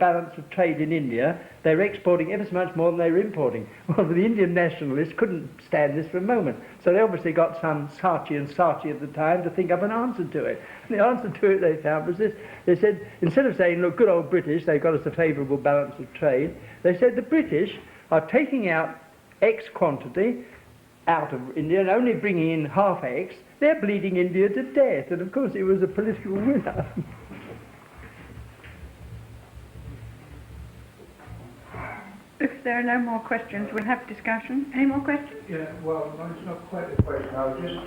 balance of trade in India, they were exporting ever so much more than they were importing. Well, the Indian nationalists couldn't stand this for a moment, so they obviously got some Saatchi and Saatchi at the time to think up an answer to it. And the answer to it they found was this. They said, instead of saying, look, good old British, they got us a favourable balance of trade, they said the British are taking out X quantity out of India and only bringing in half X. They're bleeding India to death, and of course it was a political winner. If there are no more questions, we'll have discussion. Any more questions? Yeah, well, no, it's not quite a question. I was just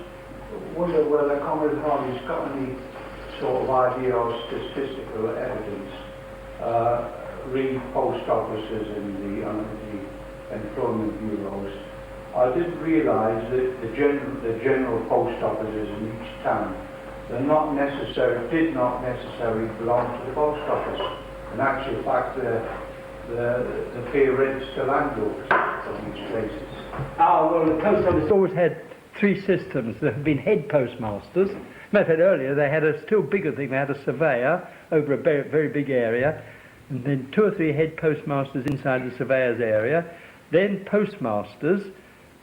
wondering whether Comrade Hardy's got any sort of idea or statistical evidence. Read post offices and the employment bureaus. I didn't realise that the general post offices in each town, did not necessarily belong to the post office. In actual fact, the pay rents to landlords from these places. Well, the post office always had three systems. There have been head postmasters. Matter of fact, earlier they had a still bigger thing. They had a surveyor over a very big area, and then 2 or 3 head postmasters inside the surveyor's area, then postmasters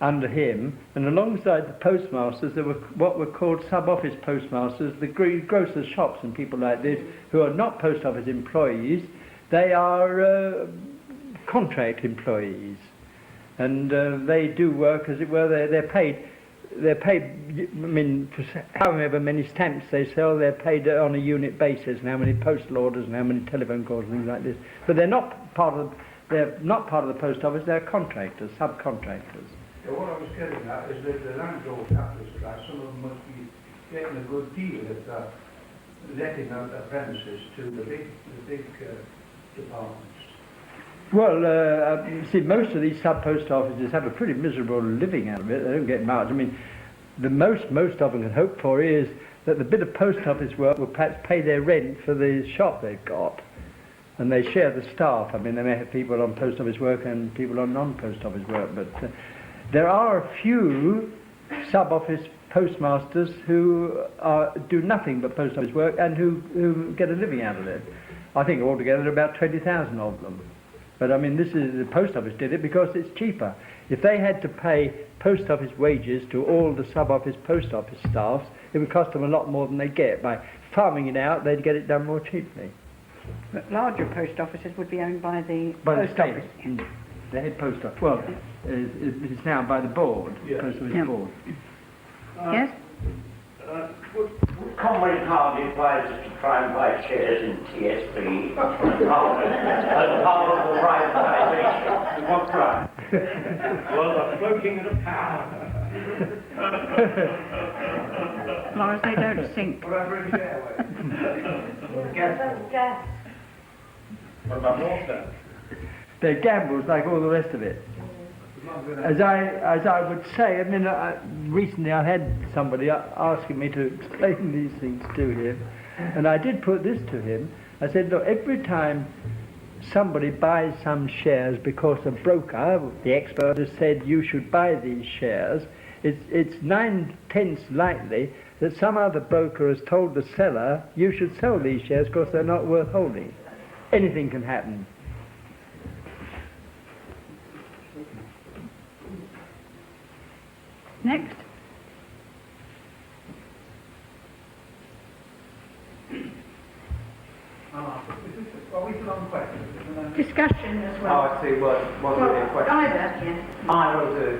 under him, and alongside the postmasters there were what were called sub-office postmasters, the grocers' shops and people like this, who are not post office employees. They are contract employees, and they do work, as it were. They're paid. I mean, for however many stamps they sell, they're paid on a unit basis, and how many postal orders and how many telephone calls and things like this. But they're not part of. They're not part of the post office. They're contractors, subcontractors. Yeah, what I was getting at is that the landlord capitalists, some of them must be getting a good deal at letting out their premises to the big departments. Well, see, most of these sub-post offices have a pretty miserable living out of it. They don't get much. I mean, the most of them can hope for is that the bit of post office work will perhaps pay their rent for the shop they've got. And they share the staff. I mean, they may have people on post office work and people on non-post office work, but there are a few sub-office postmasters who do nothing but post office work and who get a living out of it. I think altogether there are about 20,000 of them. But I mean, the post office did it because it's cheaper. If they had to pay post office wages to all the sub-office post office staffs, it would cost them a lot more than they get. By farming it out, they'd get it done more cheaply. But larger post offices would be owned by the post office. The head post office. Well, it's now by the board, yes. Post office board. Yes? Would Comrade Hardy advise us to try and buy shares in TSB as part of the privatisation? At what price? Well, the floating of the power. As long as they don't sink. What about British Airways? Gas. What about water? They're gambles like all the rest of it. As I would say, I mean, recently I had somebody asking me to explain these things to him, and I did put this to him. I said, look, every time somebody buys some shares because a broker, the expert, has said you should buy these shares, it's 9/10 likely that some other broker has told the seller you should sell these shares because they're not worth holding. Anything can happen. Next. Well, we can on questions. Discussion as Oh, well. I see. Wasn't really a question. Either, yes. I will do.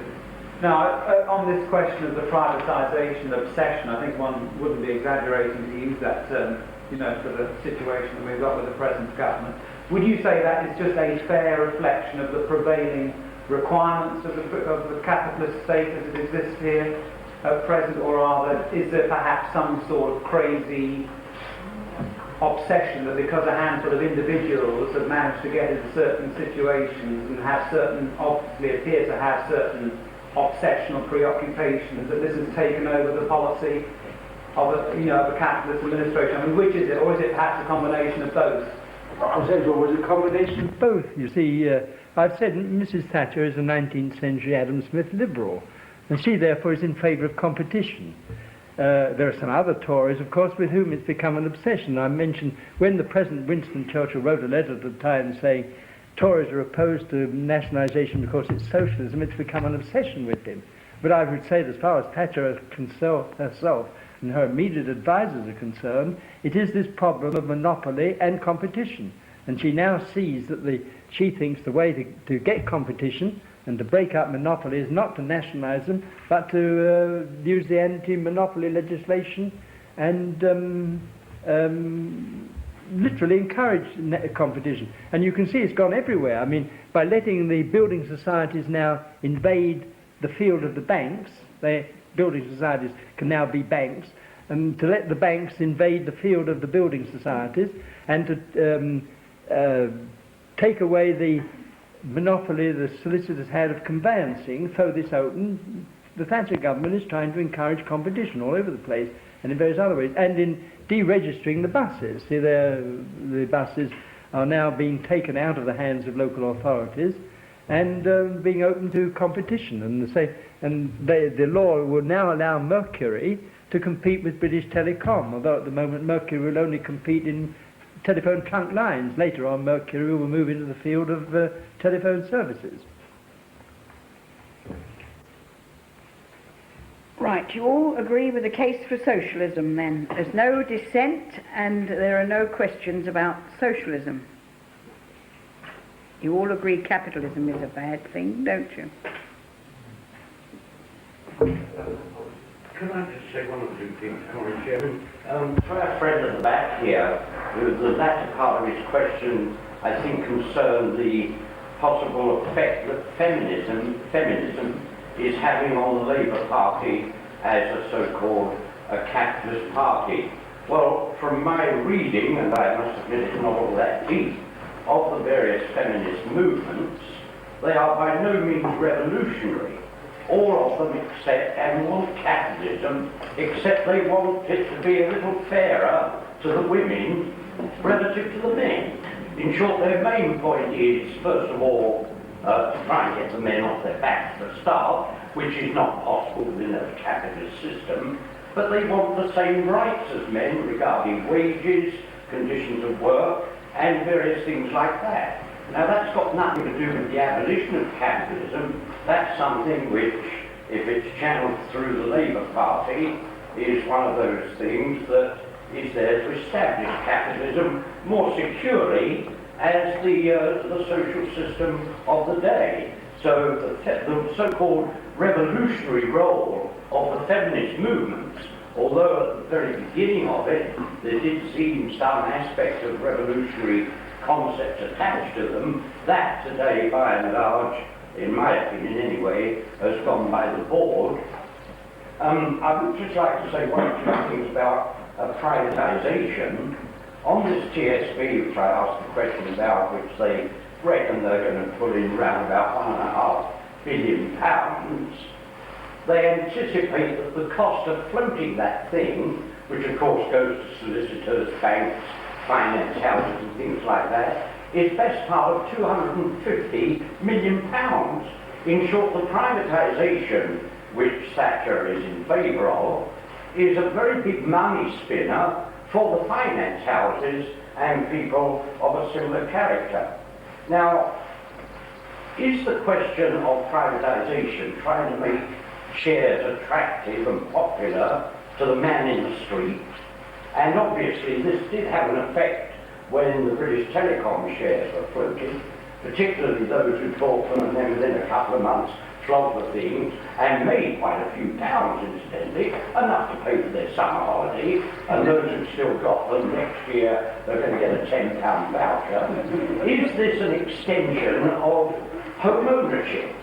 Now, on this question of the privatisation obsession, I think one wouldn't be exaggerating to use that term, for the situation that we've got with the present government. Would you say that is just a fair reflection of the prevailing requirements of the capitalist state as it exists here at present, or is there perhaps some sort of crazy obsession that because a handful of individuals have managed to get into certain situations and obviously appear to have certain obsessional preoccupations, that this has taken over the policy of a capitalist administration? I mean, which is it, or is it perhaps a combination of both? I said, well, it was a combination of both. You see, I've said Mrs. Thatcher is a 19th century Adam Smith liberal, and she therefore is in favour of competition. there are some other Tories, of course, with whom it's become an obsession. I mentioned when the President Winston Churchill wrote a letter at the time saying Tories are opposed to nationalisation because it's socialism, it's become an obsession with him. But I would say that as far as Thatcher herself and her immediate advisers are concerned, it is this problem of monopoly and competition. And she now sees that she thinks the way to get competition and to break up monopoly is not to nationalise them, but to use the anti-monopoly legislation and literally encourage competition. And you can see it's gone everywhere. I mean, by letting the building societies now invade the field of the banks, building societies can now be banks, and to let the banks invade the field of the building societies, and to take away the monopoly the solicitors had of conveyancing, throw this open. The Thatcher government is trying to encourage competition all over the place and in various other ways, and in deregistering the buses. See, the buses are now being taken out of the hands of local authorities and being open to competition. And the law will now allow Mercury to compete with British Telecom, although at the moment Mercury will only compete in telephone trunk lines. Later on, Mercury will move into the field of telephone services. Right, you all agree with the case for socialism then? There's no dissent and there are no questions about socialism. You all agree capitalism is a bad thing, don't you? Can I just say one or two things, Common Chairman? For our friend at the back here, the latter part of his question, I think, concerned the possible effect that feminism is having on the Labour Party as a so-called capitalist party. Well, from my reading, and I must admit it's not all that deep, of the various feminist movements, they are by no means revolutionary. All of them want capitalism, except they want it to be a little fairer to the women relative to the men. In short, their main point is, first of all, to try and get the men off their backs for a start, which is not possible within a capitalist system, but they want the same rights as men regarding wages, conditions of work, and various things like that. Now, that's got nothing to do with the abolition of capitalism. That's something which, if it's channeled through the Labour Party, is one of those things that is there to establish capitalism more securely as the social system of the day. So the so-called revolutionary role of the feminist movements, although at the very beginning of it there did seem some aspect of revolutionary concepts attached to them, that today, by and large, in my opinion anyway, has gone by the board. I would just like to say one or two things about privatisation. On this TSB, which I asked the question about, which they reckon they're going to put in around about £1.5 billion, they anticipate that the cost of floating that thing, which of course goes to solicitors, banks, finance houses and things like that, is best part of £250 million. In short, the privatisation, which Thatcher is in favour of, is a very big money spinner for the finance houses and people of a similar character. Now, is the question of privatisation trying to make shares attractive and popular to the man in the street? And obviously this did have an effect when the British Telecom shares were floated, particularly those who bought them and then within a couple of months flogged the things and made quite a few pounds, incidentally, enough to pay for their summer holiday, and those who've still got them next year, they're going to get a £10 voucher. Is this an extension of home ownership,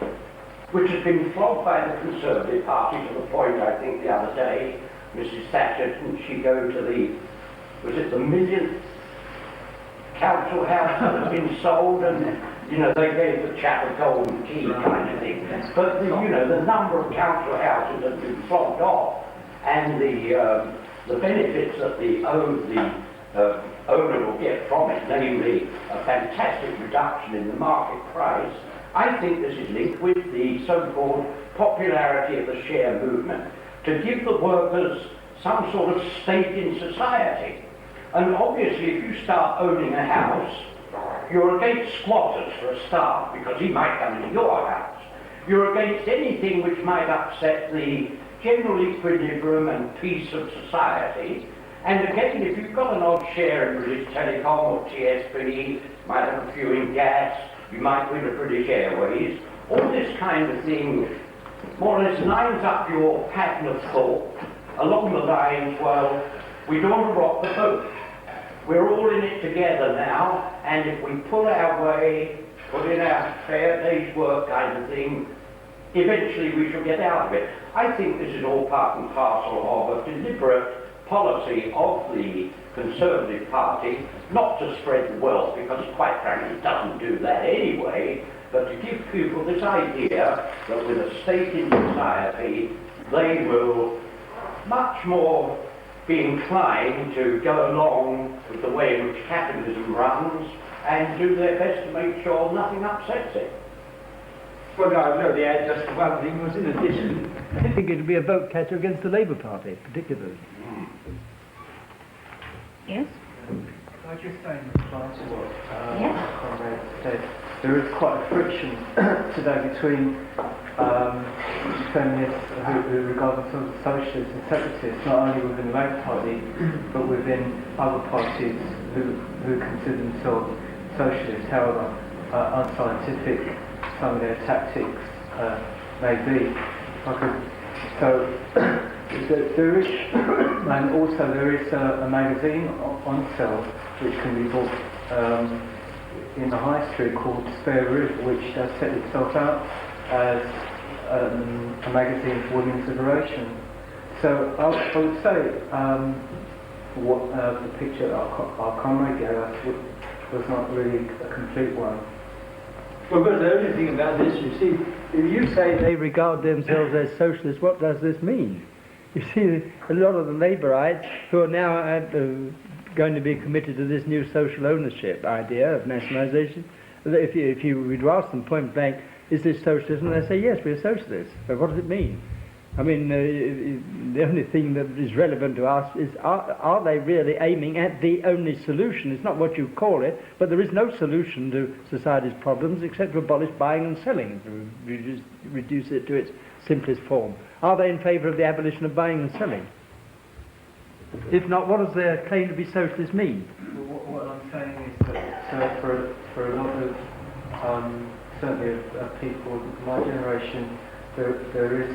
which has been flogged by the Conservative Party to the point, I think, the other day, Mrs. Thatcher, didn't she go to the millionth council house that had been sold, and they gave the chap a golden key kind of thing. But the number of council houses have been flogged off, and the benefits that the owner will get from it, namely a fantastic reduction in the market price. I think this is linked with the so-called popularity of the share movement, to give the workers some sort of stake in society. And obviously, if you start owning a house, you're against squatters for a start, because he might come into your house. You're against anything which might upset the general equilibrium and peace of society. And again, if you've got an odd share in British Telecom or TSB, might have a few in gas, you might win a British Airways, all this kind of thing more or less lines up your pattern of thought along the lines, well, we don't want to rock the boat. We're all in it together now, and if we pull our way, put in our fair day's work kind of thing, eventually we shall get out of it. I think this is all part and parcel of a deliberate policy of the Conservative Party, not to spread the wealth, because quite frankly it doesn't do that anyway, but to give people this idea that with a stake in society, they will much more be inclined to go along with the way in which capitalism runs and do their best to make sure nothing upsets it. Well, no, the ad just one thing was in addition. I think it would be a vote catcher against the Labour Party, particularly. Yes? I just say in response to what Yes. Conrad said, there is quite a friction today between feminists who regard themselves as socialists and separatists, not only within the Labour Party, but within other parties who consider themselves socialists, however unscientific some of their tactics may be. So there is, and also there is a magazine on sale which can be bought in the high street called Spare Rib, which has set itself out as a magazine for women's liberation. So I would say what the picture that our comrade gave us was not really a complete one. Well, but the only thing about this, you see, if you say they regard themselves as socialists, what does this mean? You see, a lot of the Labourites who are now going to be committed to this new social ownership idea of nationalisation, if you would ask them point blank, is this socialism? They say, yes, we're socialists. But what does it mean? I mean, the only thing that is relevant to us is, are they really aiming at the only solution? It's not what you call it, but there is no solution to society's problems except to abolish buying and selling, to reduce it to its simplest form. Are they in favour of the abolition of buying and selling? If not, what does their claim to be socialist mean? What I'm saying is that for a lot of, certainly of people of my generation, there is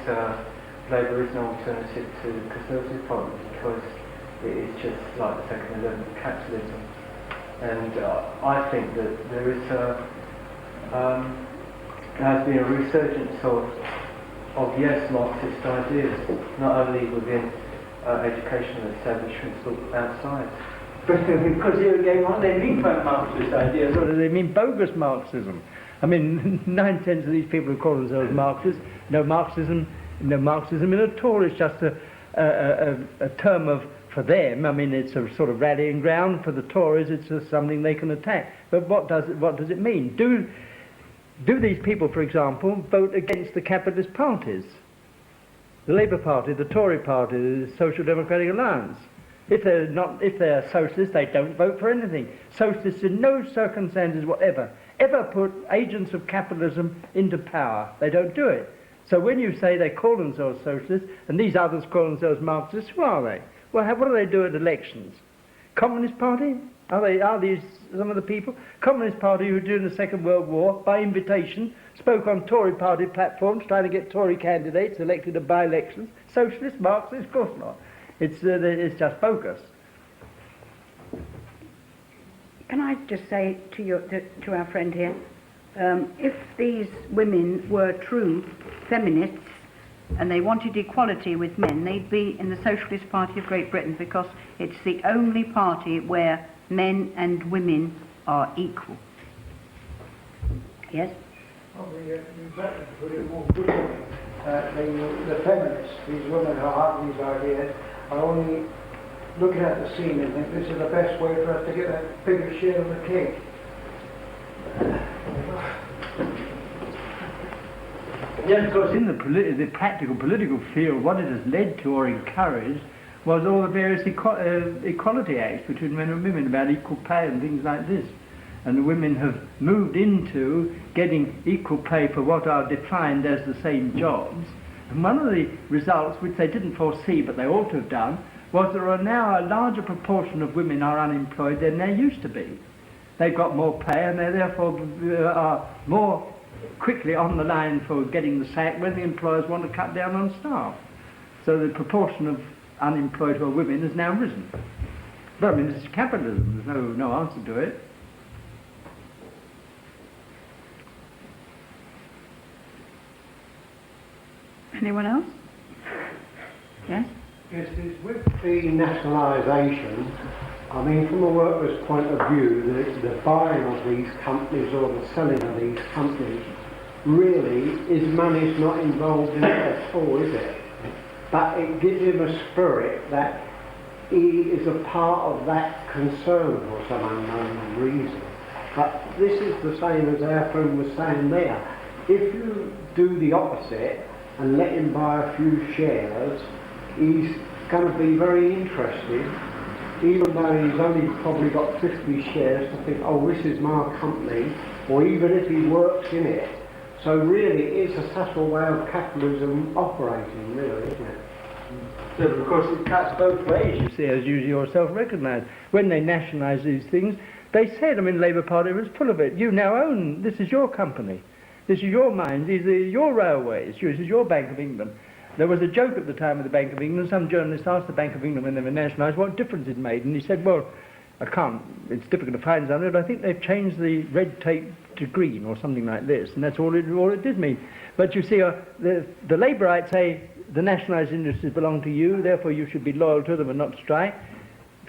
Labour is an alternative to the Conservative Party because it is just like the second element of capitalism. And I think that there is has been a resurgence of yes, Marxist ideas, not only within educational establishments but outside. But because here again, what do they mean by Marxist ideas? What do they mean bogus Marxism? I mean, 9/10 of these people who call themselves Marxists know Marxism at all. It's just a term for them. I mean, it's a sort of rallying ground. For the Tories, it's just something they can attack. But what does it mean? Do these people, for example, vote against the capitalist parties? The Labour Party, the Tory Party, the Social Democratic Alliance. If they're socialists, they don't vote for anything. Socialists in no circumstances whatever ever put agents of capitalism into power. They don't do it. So when you say they call themselves socialists, and these others call themselves Marxists, who are they? Well, what do they do at elections? Communist Party? Are these some of the people? Communist Party who during the Second World War, by invitation, spoke on Tory Party platforms, trying to get Tory candidates elected at by-elections. Socialist, Marxist? Of course not. It's just bogus. Can I just say to our friend here, if these women were true feminists and they wanted equality with men, they'd be in the Socialist Party of Great Britain because it's the only party where men and women are equal. Yes? Well, you better put it more brutally. The feminists, these women who have these ideas, are only looking at the scene and think this is the best way for us to get a bigger share of the cake. Yes, of course, in the practical political field, what it has led to or encouraged was all the various equality acts between men and women about equal pay and things like this. And the women have moved into getting equal pay for what are defined as the same jobs. And one of the results, which they didn't foresee but they ought to have done, was there are now a larger proportion of women are unemployed than there used to be. They've got more pay and they therefore are more quickly on the line for getting the sack when the employers want to cut down on staff. So the proportion of unemployed who are women has now risen. But I mean, this is capitalism, there's no answer to it. Anyone else? Yes? Yes, it's with the nationalisation, I mean, from a worker's point of view, the buying of these companies or the selling of these companies, really, his money's not involved in it at all, is it? But it gives him a spirit that he is a part of that concern for some unknown reason. But this is the same as our friend was saying there. If you do the opposite and let him buy a few shares, he's going to be very interested, even though he's only probably got 50 shares, to think, oh, this is my company, or even if he works in it. So really, it is a subtle way of capitalism operating, really, isn't it? So of course it cuts both ways, you see, as you yourself recognise. When they nationalised these things, they said, I mean, Labour Party was full of it, you now own, this is your company. This is your mines, these are your railways, this is your Bank of England. There was a joke at the time with the Bank of England. Some journalist asked the Bank of England when they were nationalised what difference it made, and he said, well, it's difficult to find something, but I think they've changed the red tape to green or something like this, and that's all it did mean. But you see, the Labourites say the nationalised industries belong to you, therefore you should be loyal to them and not strike.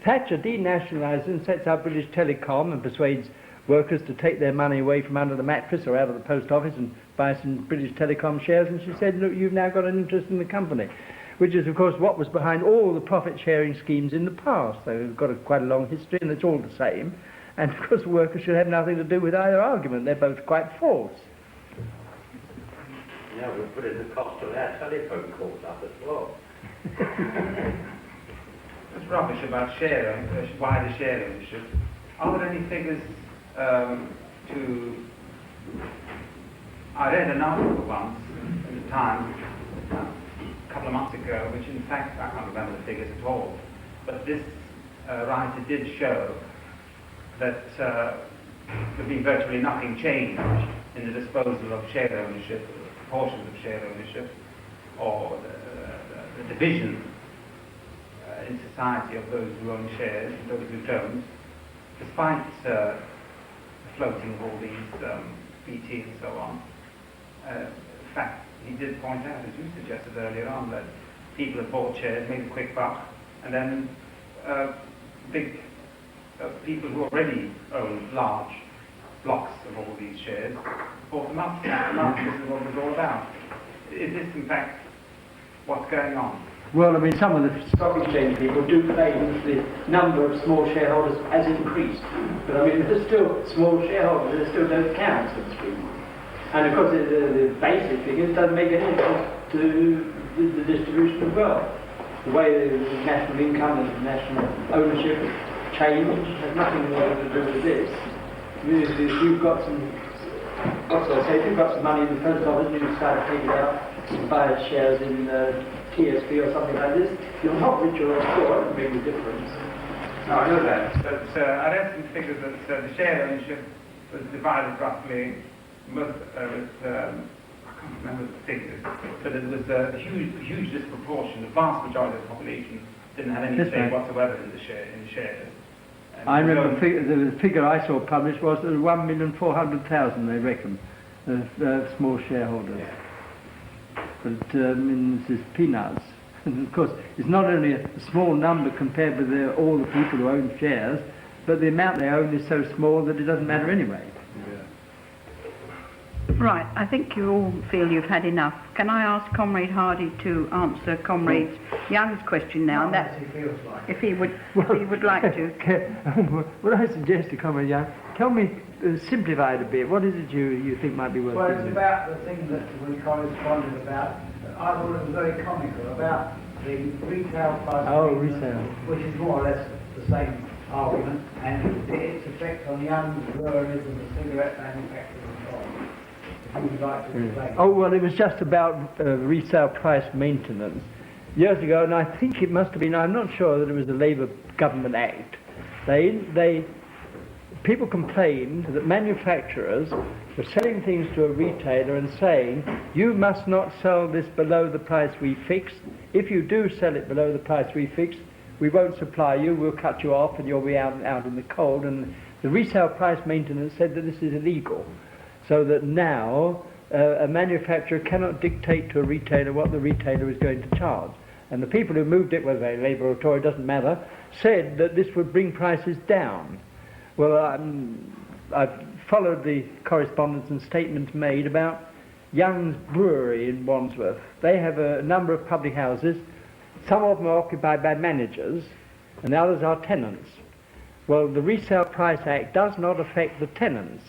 Thatcher denationalises and sets up British Telecom and persuades workers to take their money away from under the mattress or out of the post office and buy some British Telecom shares, and she said, look, you've now got an interest in the company, which is of course what was behind all the profit sharing schemes in the past. They've got quite a long history and it's all the same, and of course workers should have nothing to do with either argument. They're both quite false. Yeah, we'll put in the cost of our telephone calls up as well. It's rubbish about sharing, wider share ownership. Are there any figures I read an article once at the time, a couple of months ago, which in fact, I can't remember the figures at all, but this writer did show that there'd been virtually nothing changed in the disposal of share ownership, proportions of share ownership, or the division in society of those who own shares and those who don't, despite the floating of all these BT and so on. In fact, he did point out, as you suggested earlier on, that people have bought shares, made a quick buck, and then big people who already own large blocks of all these shares bought them up, snapped them up. This is what it was all about. Is this, in fact, what's going on? Well, I mean, some of the stock exchange people do claim that the number of small shareholders has increased. But I mean, there's still small shareholders that still don't count, so to speak. And of course, the basic figures don't make any difference to the distribution of wealth. The way the national income and national ownership change has nothing to do with this. If you've got some, if you've got some money in the post office, you decide to take it out and buy shares in TSB or something like this, you're not rich or poor, it doesn't make a difference. No, I know that, but I read some figures that the share ownership was divided roughly with, I can't remember the figures, but it was a huge disproportion. The vast majority of the population didn't have any say whatsoever in the shares. And I remember the figure I saw published was 1,400,000, they reckon, of small shareholders. Yeah. But this is peanuts. And of course, it's not only a small number compared with all the people who own shares, but the amount they own is so small that it doesn't matter anyway. Right, I think you all feel you've had enough. Can I ask Comrade Hardy to answer Comrade Young's question now? And that, if he would like to. What I suggest to Comrade Young, tell me, simplify it a bit. What is it you think might be worth Well, it's about the thing that we corresponded about. I thought it was very comical about the retail price Oh, agreement, retail. which is more or less the same argument, and its effect on young breweries and the cigarette manufacturers and so on. If you would like to explain. Oh, well, it was just about resale price maintenance. Years ago, and I think it must have been, I'm not sure that it was the Labour Government Act, people complained that manufacturers were selling things to a retailer and saying, you must not sell this below the price we fixed. If you do sell it below the price we fixed, we won't supply you, we'll cut you off and you'll be out in the cold. And the resale price maintenance said that this is illegal. So that now a manufacturer cannot dictate to a retailer what the retailer is going to charge. And the people who moved it, whether they're Labour or Tory, doesn't matter, said that this would bring prices down. Well, I've followed the correspondence and statements made about Young's Brewery in Wandsworth. They have a number of public houses. Some of them are occupied by managers, and the others are tenants. Well, the Resale Price Act does not affect the tenants.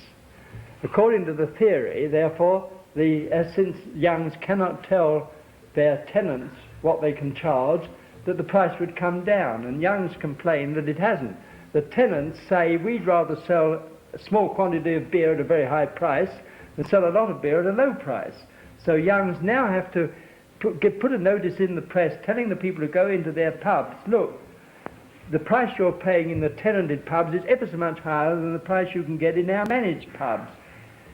According to the theory, therefore, since Young's cannot tell their tenants what they can charge, that the price would come down, and Young's complain that it hasn't. The tenants say, we'd rather sell a small quantity of beer at a very high price than sell a lot of beer at a low price. So Young's now have to put a notice in the press telling the people who go into their pubs, look, the price you're paying in the tenanted pubs is ever so much higher than the price you can get in our managed pubs.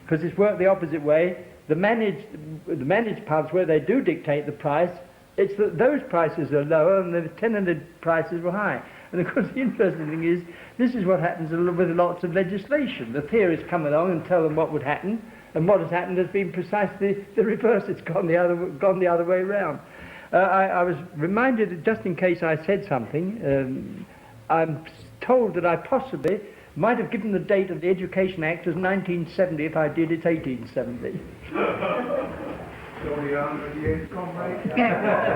Because it's worked the opposite way. The managed pubs, where they do dictate the price, it's that those prices are lower and the tenanted prices were high. And of course the interesting thing is, this is what happens with lots of legislation. The theories come along and tell them what would happen, and what has happened has been precisely the reverse. It's gone the other way around. I was reminded, just in case I said something, I'm told that I possibly might have given the date of the Education Act as 1970. If I did, it's 1870.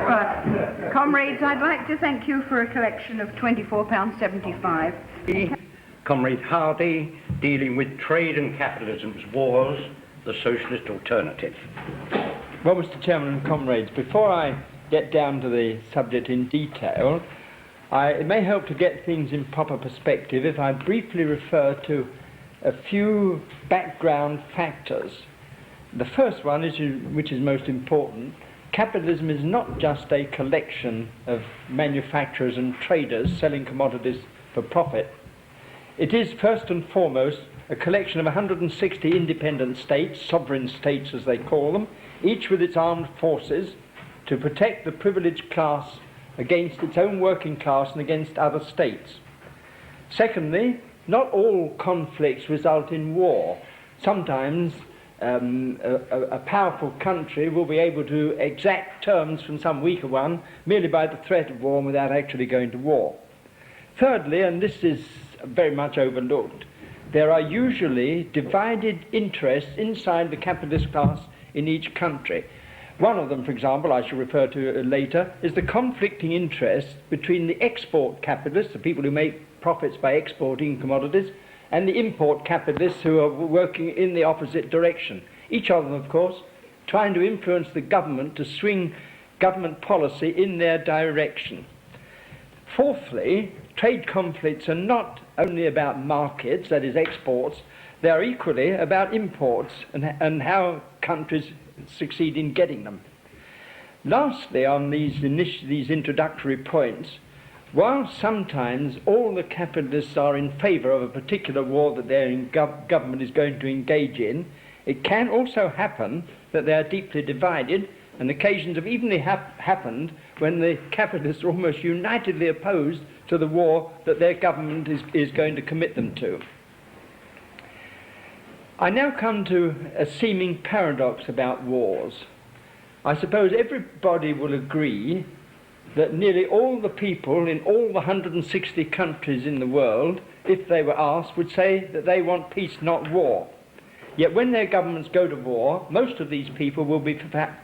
Right. Comrades, I'd like to thank you for a collection of £24.75. Comrade Hardy, dealing with trade and capitalism's wars, the socialist alternative. Well, Mr. Chairman and comrades, before I get down to the subject in detail, it may help to get things in proper perspective if I briefly refer to a few background factors. The first one, which is most important, capitalism is not just a collection of manufacturers and traders selling commodities for profit. It is first and foremost a collection of 160 independent states, sovereign states as they call them, each with its armed forces to protect the privileged class against its own working class and against other states. Secondly, not all conflicts result in war. Sometimes a powerful country will be able to exact terms from some weaker one merely by the threat of war without actually going to war. Thirdly, and this is very much overlooked, there are usually divided interests inside the capitalist class in each country. One of them, for example, I shall refer to later, is the conflicting interest between the export capitalists, the people who make profits by exporting commodities, and the import capitalists who are working in the opposite direction. Each of them, of course, trying to influence the government to swing government policy in their direction. Fourthly, trade conflicts are not only about markets, that is exports, they are equally about imports and how countries succeed in getting them. Lastly, on these introductory points, while sometimes all the capitalists are in favour of a particular war that their government is going to engage in, it can also happen that they are deeply divided, and occasions have even happened when the capitalists are almost unitedly opposed to the war that their government is going to commit them to. I now come to a seeming paradox about wars. I suppose everybody will agree that nearly all the people in all the 160 countries in the world, if they were asked, would say that they want peace, not war. Yet when their governments go to war, most of these people will be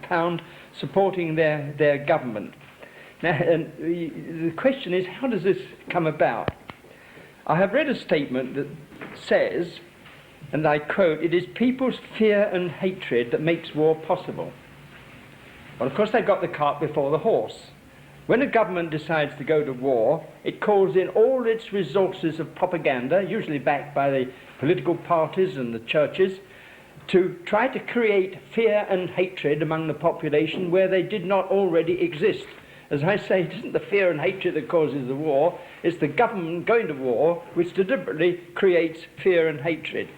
found supporting their government. Now, the question is, how does this come about? I have read a statement that says, and I quote, "It is people's fear and hatred that makes war possible." Well, of course, they've got the cart before the horse. When a government decides to go to war, it calls in all its resources of propaganda, usually backed by the political parties and the churches, to try to create fear and hatred among the population where they did not already exist. As I say, it isn't the fear and hatred that causes the war, it's the government going to war which deliberately creates fear and hatred.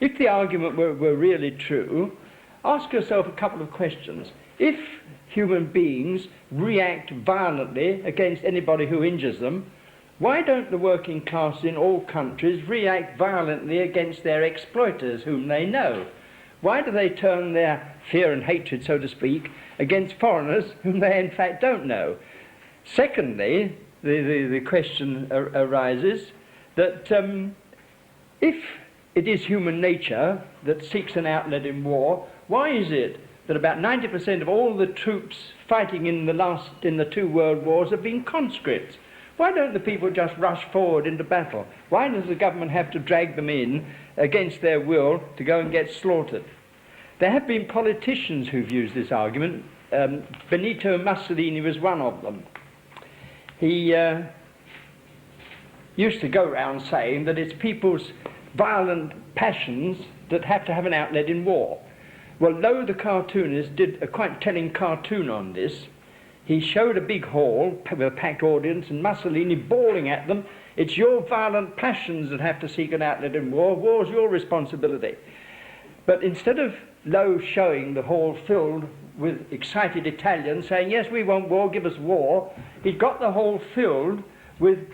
If the argument were really true, ask yourself a couple of questions. If human beings react violently against anybody who injures them, why don't the working class in all countries react violently against their exploiters whom they know? Why do they turn their fear and hatred, so to speak, against foreigners whom they in fact don't know? Secondly, the question arises that if it is human nature that seeks an outlet in war, why is it that about 90% of all the troops fighting in the two world wars have been conscripts? Why don't the people just rush forward into battle? Why does the government have to drag them in against their will to go and get slaughtered? There have been politicians who've used this argument. Benito Mussolini was one of them. He used to go around saying that it's people's violent passions that have to have an outlet in war. Well, Lowe the cartoonist did a quite telling cartoon on this. He showed a big hall with a packed audience and Mussolini bawling at them, "It's your violent passions that have to seek an outlet in war. War's your responsibility." But instead of Lowe showing the hall filled with excited Italians saying, "Yes, we want war, give us war," he got the hall filled with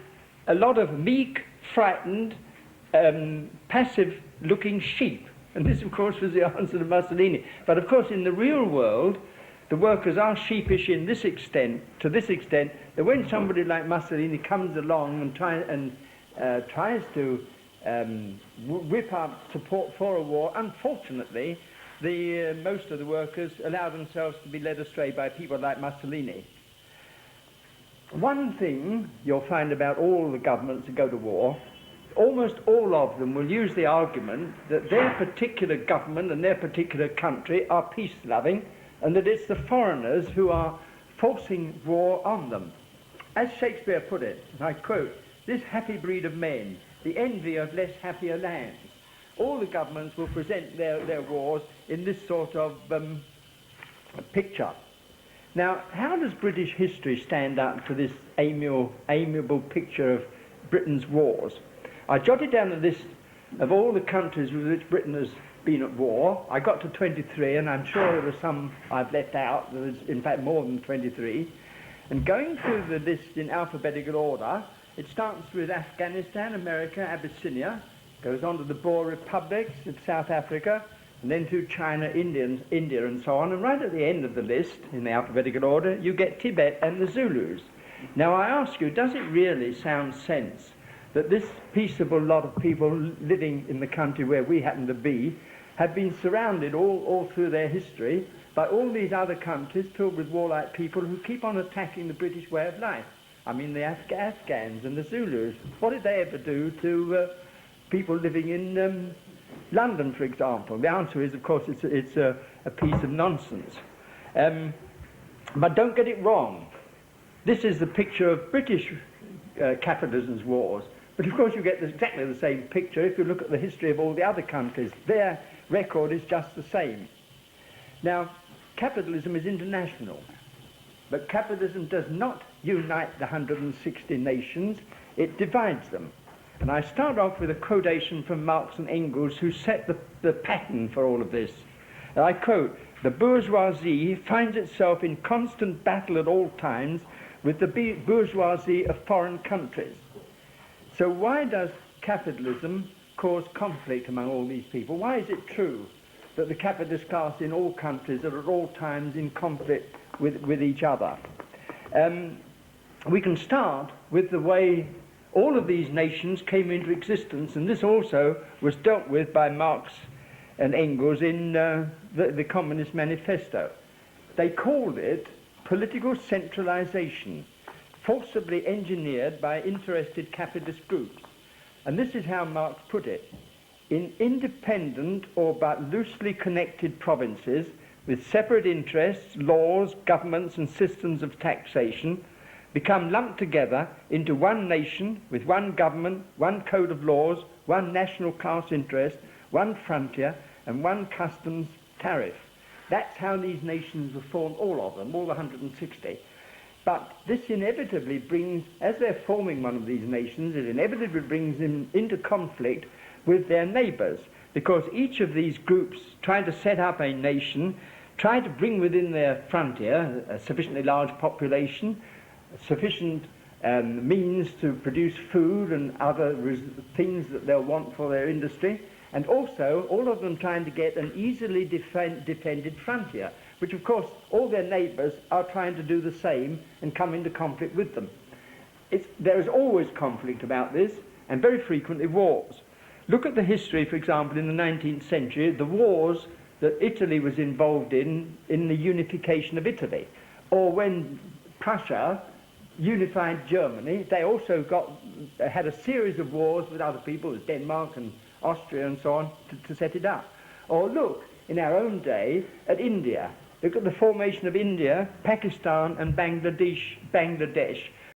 a lot of meek, frightened, passive-looking sheep. And this, of course, was the answer to Mussolini. But, of course, in the real world, the workers are sheepish to this extent, that when somebody like Mussolini comes along and tries to whip up support for a war, unfortunately, most of the workers allow themselves to be led astray by people like Mussolini. One thing you'll find about all the governments that go to war, almost all of them will use the argument that their particular government and their particular country are peace-loving, and that it's the foreigners who are forcing war on them. As Shakespeare put it, and I quote, "This happy breed of men, the envy of less happier lands." All the governments will present their wars in this sort of picture. Now, how does British history stand up to this amiable picture of Britain's wars? I jotted down a list of all the countries with which Britain has been at war. I got to 23, and I'm sure there were some I've left out. There was, in fact, more than 23. And going through the list in alphabetical order, it starts with Afghanistan, America, Abyssinia, goes on to the Boer republics of South Africa, and then through China, India, and so on. And right at the end of the list, in the alphabetical order, you get Tibet and the Zulus. Now, I ask you, does it really sound sense that this peaceable lot of people living in the country where we happen to be have been surrounded all through their history by all these other countries filled with warlike people who keep on attacking the British way of life? I mean, the Afghans and the Zulus. What did they ever do to people living in London, for example? The answer is, of course, it's a piece of nonsense. But don't get it wrong. This is the picture of British capitalism's wars. But of course you get exactly the same picture if you look at the history of all the other countries. Their record is just the same. Now, capitalism is international, but capitalism does not unite the 160 nations, it divides them. And I start off with a quotation from Marx and Engels, who set the pattern for all of this. And I quote, "The bourgeoisie finds itself in constant battle at all times with the bourgeoisie of foreign countries." So why does capitalism cause conflict among all these people? Why is it true that the capitalist class in all countries are at all times in conflict with each other? We can start with the way all of these nations came into existence, and this also was dealt with by Marx and Engels in the Communist Manifesto. They called it political centralization, forcibly engineered by interested capitalist groups. And this is how Marx put it: in independent or but loosely connected provinces with separate interests, laws, governments and systems of taxation, become lumped together into one nation with one government, one code of laws, one national class interest, one frontier, and one customs tariff. That's how these nations were formed, all of them, all the 160. But this inevitably brings, as they're forming one of these nations, it inevitably brings them into conflict with their neighbours, because each of these groups trying to set up a nation, try to bring within their frontier a sufficiently large population, sufficient means to produce food and other things that they'll want for their industry, and also all of them trying to get an easily defended frontier, which of course all their neighbours are trying to do the same and come into conflict with them. There is always conflict about this, and very frequently wars. Look at the history, for example, in the 19th century, the wars that Italy was involved in the unification of Italy, or when Prussia unified Germany. They also had a series of wars with other people, with Denmark and Austria and so on, to set it up. Or look, in our own day, at India. Look at the formation of India, Pakistan and Bangladesh.